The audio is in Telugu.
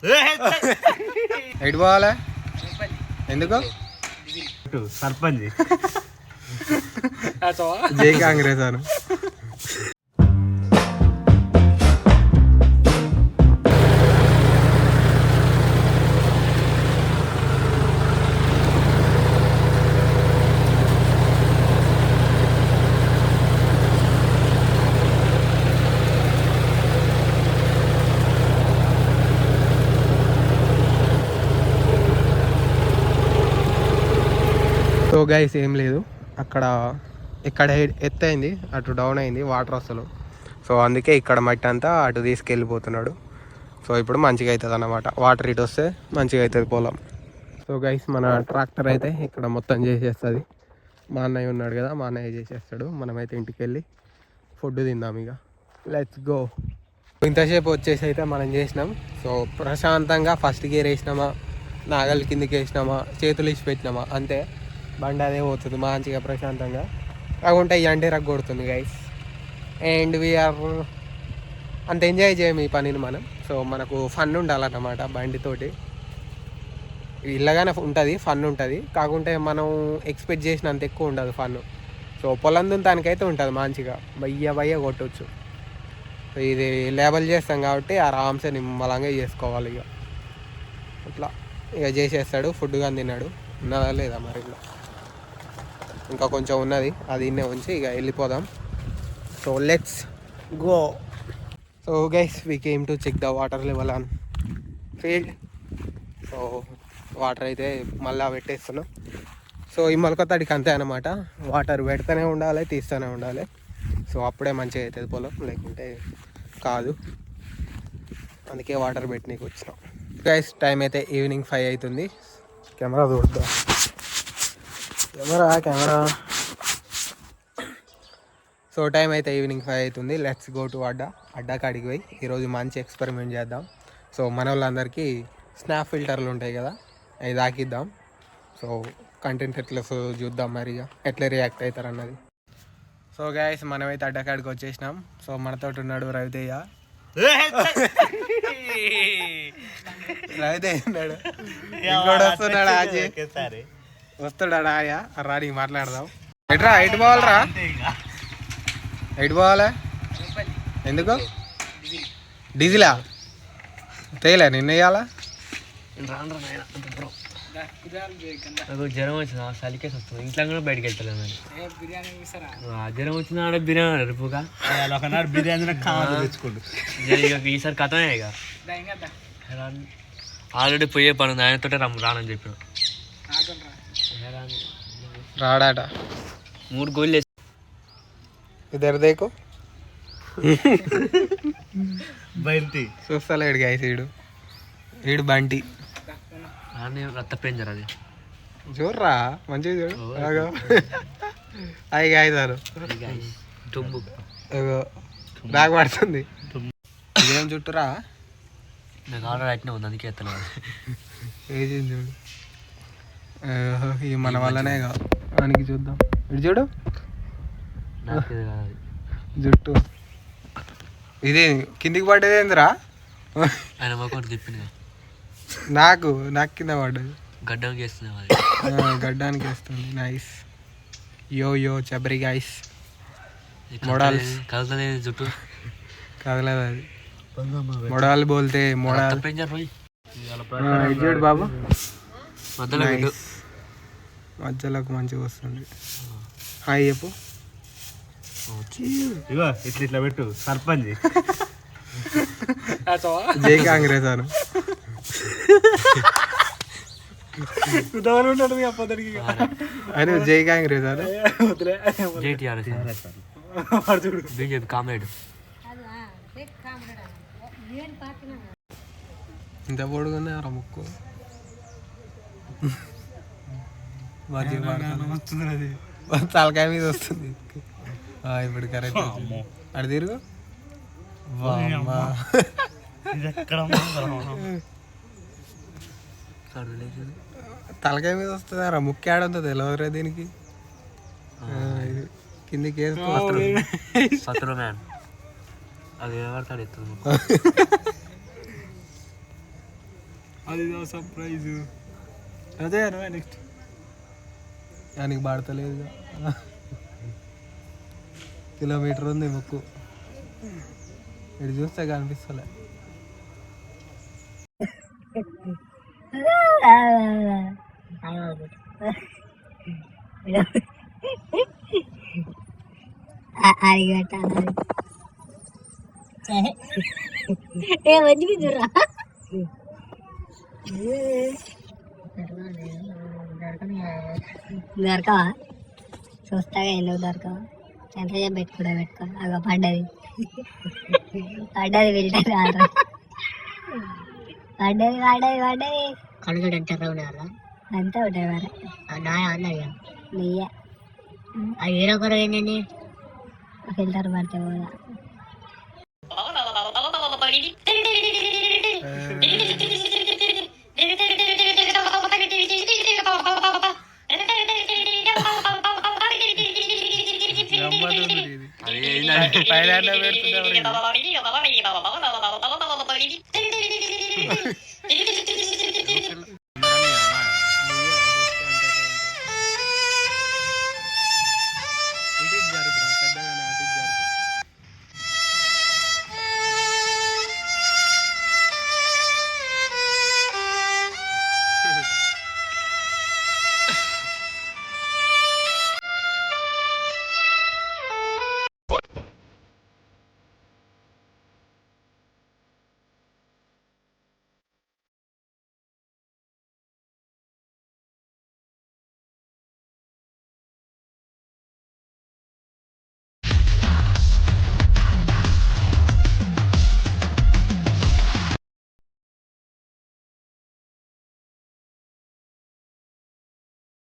ఎటు పోవాలా? ఎందుకు? సర్పంచ్ జై కాంగ్రెస్ అను. సో గైస్ ఏం లేదు, అక్కడ ఇక్కడ ఎత్తు అయింది, అటు డౌన్ అయింది వాటర్ అసలు. సో అందుకే ఇక్కడ మట్టి అంతా అటు తీసుకెళ్ళిపోతున్నాడు. సో ఇప్పుడు మంచిగా అవుతుంది అన్నమాట, వాటర్ ఇటు వస్తే మంచిగా అవుతుంది పొలం. సో గైస్ మన ట్రాక్టర్ అయితే ఇక్కడ మొత్తం చేసేస్తుంది. మా అన్నయ్య ఉన్నాడు కదా, మా అన్నయ్య చేసేస్తాడు. మనమైతే ఇంటికి వెళ్ళి ఫుడ్ తిందాం ఇక. Let's go. ఇంతసేపు వచ్చేసి అయితే మనం చేసినాం. సో ప్రశాంతంగా ఫస్ట్ గేర్ వేసినామా, నాగలి కిందకి వేసినామా, చేతులు ఇచ్చి పెట్టినామా, అంతే. బండి అదే పోతుంది మంచిగా ప్రశాంతంగా. కాకుంటే ఈ అంటే రగ్గొడుతుంది గైస్. అండ్ వీఆర్ అంత ఎంజాయ్ చేయము ఈ పనిని మనం. సో మనకు ఫన్ ఉండాలన్నమాట బండితోటి. ఇల్లగానే ఉంటుంది, ఫన్ ఉంటుంది. కాకుంటే మనం ఎక్స్పెక్ట్ చేసినంత ఎక్కువ ఉండదు ఫన్. సో పొలం దుంతానికైతే ఉంటుంది మంచిగా, బయ్య కొట్టవచ్చు. సో ఇది లేబల్ చేస్తాం కాబట్టి ఆరామ్సే నిమ్మలంగా చేసుకోవాలి ఇక. అట్లా ఇక చేసేస్తాడు. ఫుడ్ కానీ తిన్నాడు, ఉన్నదా లేదా మరి ఇలా ఇంకా కొంచెం ఉన్నది, అది ఇన్నే ఉంచి ఇక వెళ్ళిపోదాం. So let's go. So guys we came to check the water level on field. So water అయితే మళ్ళీ పెట్టేస్తున్నాం. సో ఈ మొలకతడికి అంతే అనమాట, వాటర్ పెడుతూనే ఉండాలి, తీస్తూనే ఉండాలి. సో అప్పుడే మంచిగా అవుతుంది పొలం, లేకుంటే కాదు. అందుకే వాటర్ పెట్టనీకి వచ్చినాం. గైస్ టైం అయితే ఈవినింగ్ 5 అవుతుంది. కెమెరా చూద్దాం, కెమెరా. సో టైం అయితే ఈవినింగ్ 5 అవుతుంది. లెట్స్ గో టు అడ్డా కాడికి పోయి ఈరోజు మంచి ఎక్స్పెరిమెంట్ చేద్దాం. సో మన వాళ్ళందరికీ స్నాప్ ఫిల్టర్లు ఉంటాయి కదా, అవి తాకిద్దాం. సో కంటెంట్ ఎట్లా చూద్దాం మరి, ఎట్లా రియాక్ట్ అవుతారు అన్నది. సో గైస్ మనమైతే అడ్డా కాడికి వచ్చేసినాం. సో మనతో ఉన్నాడు రవితేజ. రవితేజ ఉన్నాడు, ఇంకోటి వస్తున్నాడు ఆజీ, వస్తాడా ఆయా రాని మాట్లాడదాం. ఎట్రా ఎటు పోవాలరా, ఎటు పోవాలా? ఎందుకు? డీజిలా తేలే నిన్న వేయాలా? నాకు జ్వరం వచ్చింది, చలికేసి వస్తుంది. ఇంట్లో కూడా బయటకు వెళ్తలేదు. జ్వరం వచ్చిన ఆడ బిర్యానీ రేపుగా ఒకనాడు బిర్యానీ తెచ్చుకోండి. ఈసారి కథమే ఇక ఆల్రెడీ పోయే పని ఉంది, ఆయనతోటే రానని చెప్పిన. రాడాట 3 గోళ్ళు వేసి ఇద్దరు దేకు బంటి చూస్తలేడు గైస్. వీడు బంటి రత్త పెంజర్ అది చూడరా మంచిగా చూడు. అవి కాగితాలు నాకు పడుతుంది. ఇదేం చుట్టూరా నాకు ఆర్డర్ అట్నే ఉంది, అందుకే ఎత్తలేదు. ఏది చూడు, ఇది మన వల్లనే కాదు దానికి. చూద్దాం, ఇటు చూడు జుట్టు. ఇది కిందికి పడ్డది ఏందిరా? ఆయన మొక్క తిప్పింది, నాకు కింద పడ్డది. గడ్డానికి వేస్తుంది, గడ్డానికి వేస్తుంది. నైస్. యో చబరి గైస్. మోడల్స్ కదలలేదు, జుట్టు కదలేదు అది. మోడల్ బోల్తే మోడల్. చూడు బాబు, మధ్యలోకి మంచిగా వస్తుంది. హాయ్ చెప్పు. ఇగో ఇట్లా పెట్టు, సర్పంచ్ జై కాంగ్రెస్ అను. అని జై కాంగ్రెస్ అను. జై టీఆర్ఎస్, బీజేపీ కామ్రేడ్. ఇంత పొడుగుంది రా ముక్కు. తలకాయ మీద వస్తుంది ఇప్పుడు. కరెక్ట్ అడి తిరుగు. తలకాయ మీద వస్తుంది రా, ముక్కు ఆడంతో తెలియదురా దీనికి. కిందికి వేసుకో మ్యాన్, అది ఎవరికాడు ఎత్తు. అది సర్ప్రైజ్ అదే నెక్స్ట్ దానికి పడతలేదు కిలోమీటర్ ఉంది ముక్కు ఇటు చూస్తే కనిపిస్తలే దొరకవా చూస్తాగా ఎందుకు దొరకవా ఎంత సేపు పెట్టుకో అగో పడ్డది ఫిల్టర్ పడ్డది కళ్ళు చూడు ఎంత ఉన్నారు అంతా ఉంటాయి మరి నాయ అన్నది నెయ్య అది వేరే ఒకరు ఏంటండి ఫిల్టర్ పడితే కూడా